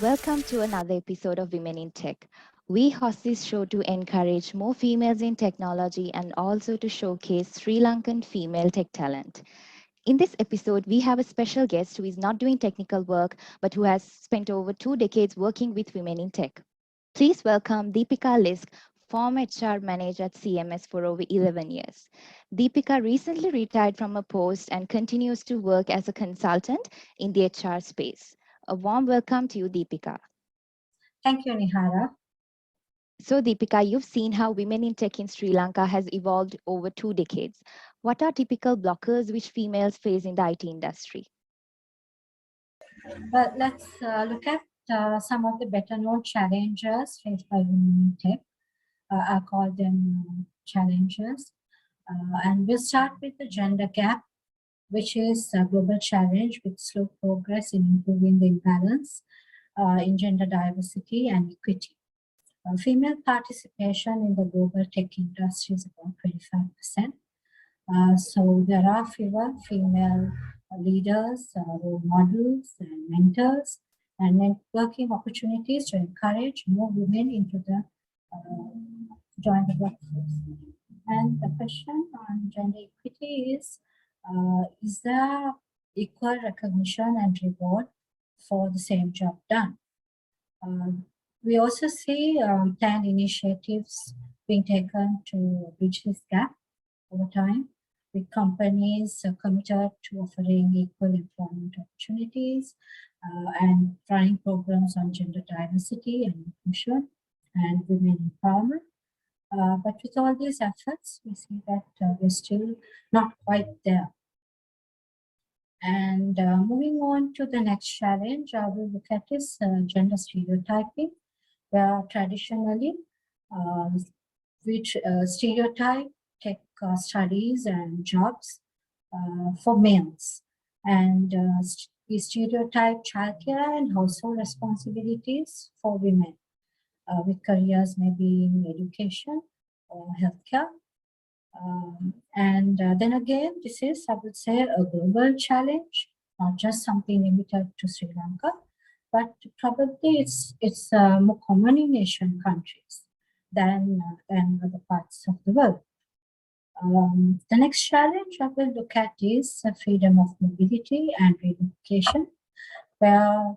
Welcome to another episode of Women in Tech. We host this show to encourage more females in technology and also to showcase Sri Lankan female tech talent. In this episode, we have a special guest who is not doing technical work but who has spent over 2 decades working with women in tech. Please welcome Deepika Lisk, former HR manager at CMS for over 11 years. Deepika recently retired from a post and continues to work as a consultant in the HR space. A warm welcome to you, Deepika. Thank you, Nihara. So, Deepika, you've seen how women in tech in Sri Lanka has evolved over 2 decades. What are typical blockers which females face in the IT industry? But let's look at some of the better known challenges faced by women in tech. I call them challenges. And we'll start with the gender gap, which is a global challenge with slow progress in improving the imbalance in gender diversity and equity. Female participation in the global tech industry is about 25%. So there are fewer female leaders, role models, and mentors, and networking opportunities to encourage more women into the join the workforce. And the question on gender equity is there equal recognition and reward for the same job done? We also see planned initiatives being taken to bridge this gap over time, with companies committed to offering equal employment opportunities and running programs on gender diversity and inclusion and women empowerment. But with all these efforts, we see that we're still not quite there. And moving on to the next challenge, we'll look at is gender stereotyping, where traditionally which stereotype tech studies and jobs for males, and we stereotype childcare and household responsibilities for women, with careers maybe in education or healthcare. And then again, this is, I would say, a global challenge, not just something limited to Sri Lanka, but probably it's more common in Asian countries than other parts of the world. The next challenge I will look at is freedom of mobility and relocation, where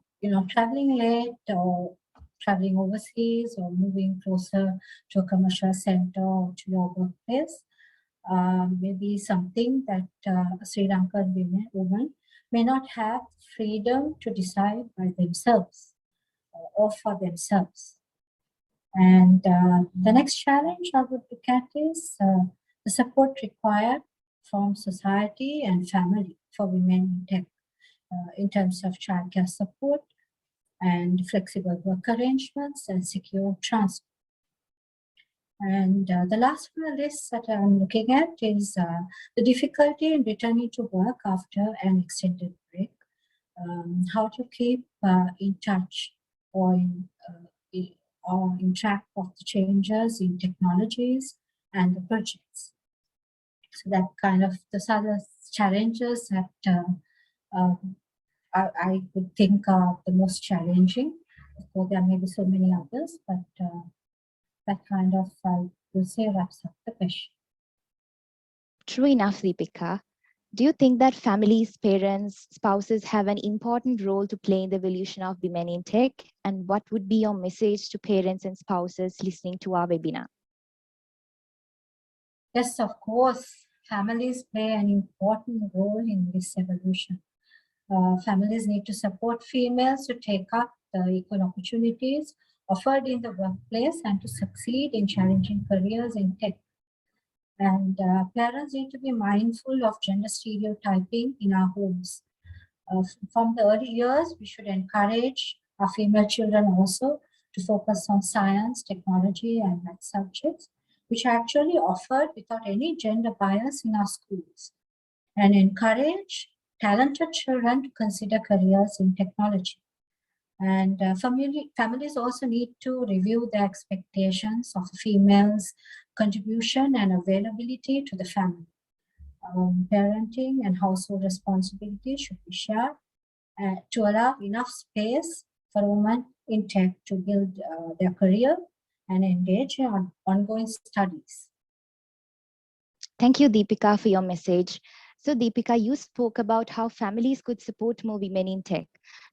traveling late or traveling overseas or moving closer to a commercial center or to your workplace may be something that a Sri Lankan woman may not have freedom to decide by themselves or for themselves. And the next challenge I would look at is the support required from society and family for women in tech in terms of childcare support and flexible work arrangements and secure transport. And the last one on the list that I'm looking at is the difficulty in returning to work after an extended break. How to keep in touch or in track of the changes in technologies and the projects. So that kind of, those are the challenges that I would think are the most challenging. Of course, there may be so many others, but that kind of, I would say, wraps up the question. True enough, Deepika. Do you think that families, parents, spouses have an important role to play in the evolution of women in tech? And what would be your message to parents and spouses listening to our webinar? Yes, of course, families play an important role in this evolution. Families need to support females to take up the equal opportunities offered in the workplace and to succeed in challenging careers in tech. And parents need to be mindful of gender stereotyping in our homes. From the early years, we should encourage our female children also to focus on science, technology, and math subjects, which are actually offered without any gender bias in our schools, and encourage talented children to consider careers in technology. And families also need to review their expectations of females' contribution and availability to the family. Parenting and household responsibilities should be shared to allow enough space for women in tech to build their career and engage in ongoing studies. Thank you, Deepika, for your message. So, Deepika, you spoke about how families could support more women in tech.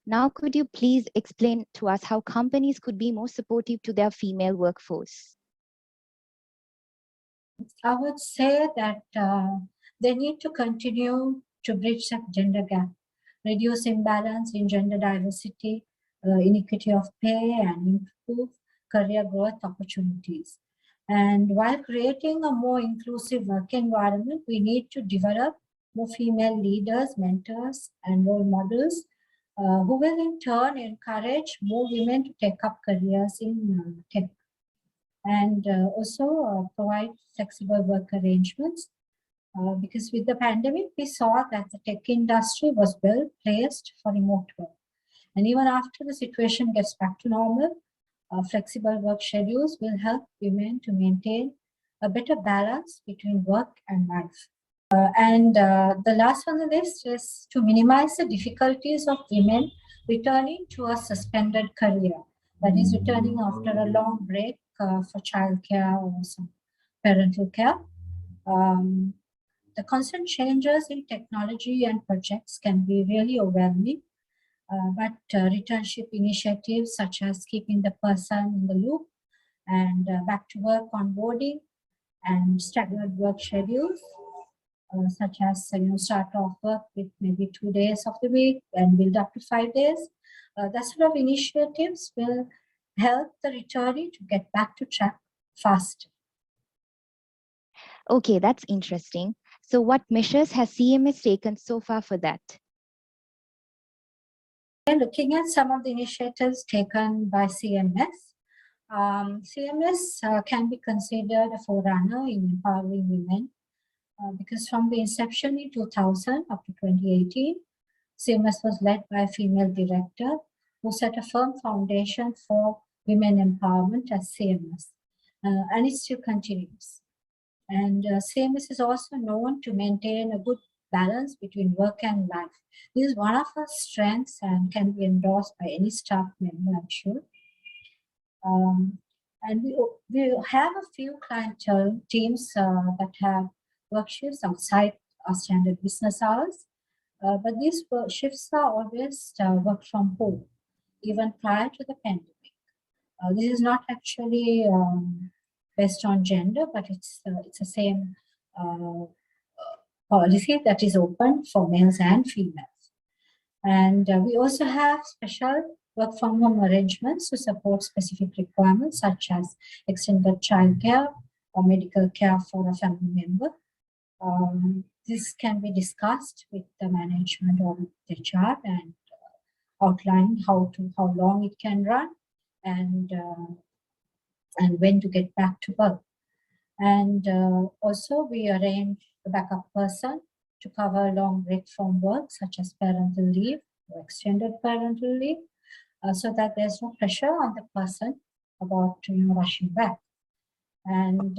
Now, could you please explain to us how companies could be more supportive to their female workforce? I would say that they need to continue to bridge that gender gap, reduce imbalance in gender diversity, inequity of pay, and improve career growth opportunities. And while creating a more inclusive work environment, we need to develop more female leaders, mentors, and role models who will in turn encourage more women to take up careers in tech, and also provide flexible work arrangements. Because with the pandemic, we saw that the tech industry was well placed for remote work. And even after the situation gets back to normal, flexible work schedules will help women to maintain a better balance between work and life. And the last on the list is to minimize the difficulties of women returning to a suspended career, that is, returning after a long break for childcare or some parental care. The constant changes in technology and projects can be really overwhelming, but returnship initiatives such as keeping the person in the loop and back to work onboarding and staggered work schedules, such as start off work with maybe 2 days of the week and build up to 5 days. That sort of initiatives will help the returnee to get back to track faster. Okay, that's interesting. So, what measures has CMS taken so far for that? Looking at some of the initiatives taken by CMS, CMS can be considered a forerunner in empowering women because from the inception in 2000 up to 2018, CMS was led by a female director who set a firm foundation for women empowerment as CMS, and it still continues. And CMS is also known to maintain a good balance between work and life. This is one of our strengths and can be endorsed by any staff member, I'm sure. And we have a few clientele teams that have work shifts outside our standard business hours, but these shifts are always work from home, even prior to the pandemic. This is not actually based on gender, but it's the same policy that is open for males and females. And we also have special work from home arrangements to support specific requirements such as extended childcare or medical care for a family member. This can be discussed with the management or with HR and outline how long it can run and when to get back to work. And also we arrange a backup person to cover a long break from work, such as parental leave or extended parental leave, so that there's no pressure on the person about rushing back. And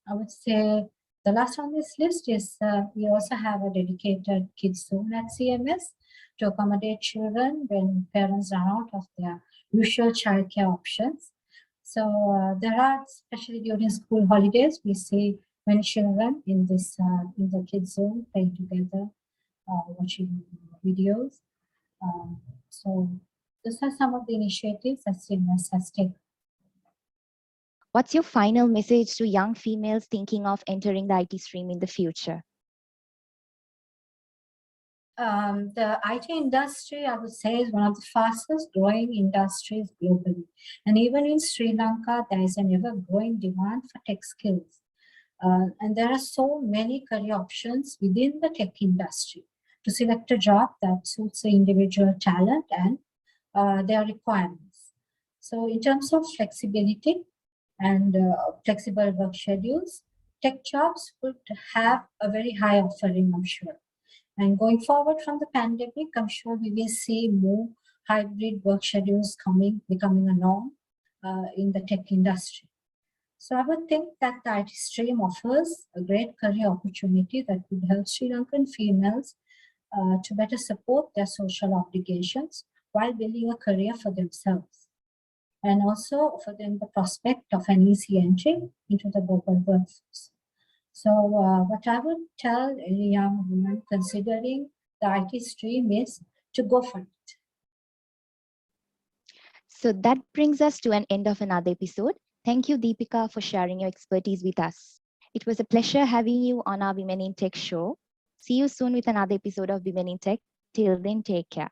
I would say the last on this list is we also have a dedicated kids zone at CMS to accommodate children when parents run out of their usual childcare options. So there are, especially during school holidays, we see many children in this in the kids zone playing together, watching videos. So these are some of the initiatives that CMS has taken. What's your final message to young females thinking of entering the IT stream in the future? The IT industry, I would say, is one of the fastest growing industries globally. And even in Sri Lanka, there is an ever growing demand for tech skills. And there are so many career options within the tech industry to select a job that suits the individual talent and their requirements. So in terms of flexibility and flexible work schedules, tech jobs would have a very high offering, I'm sure. And going forward from the pandemic, I'm sure we will see more hybrid work schedules becoming a norm in the tech industry. So I would think that the IT stream offers a great career opportunity that would help Sri Lankan females to better support their social obligations while building a career for themselves. and also offer them the prospect of an easy entry into the global workforce. So, what I would tell any young woman considering the IT stream is to go for it. So that brings us to an end of another episode. Thank you, Deepika, for sharing your expertise with us. It was a pleasure having you on our Women in Tech show. See you soon with another episode of Women in Tech. Till then, take care.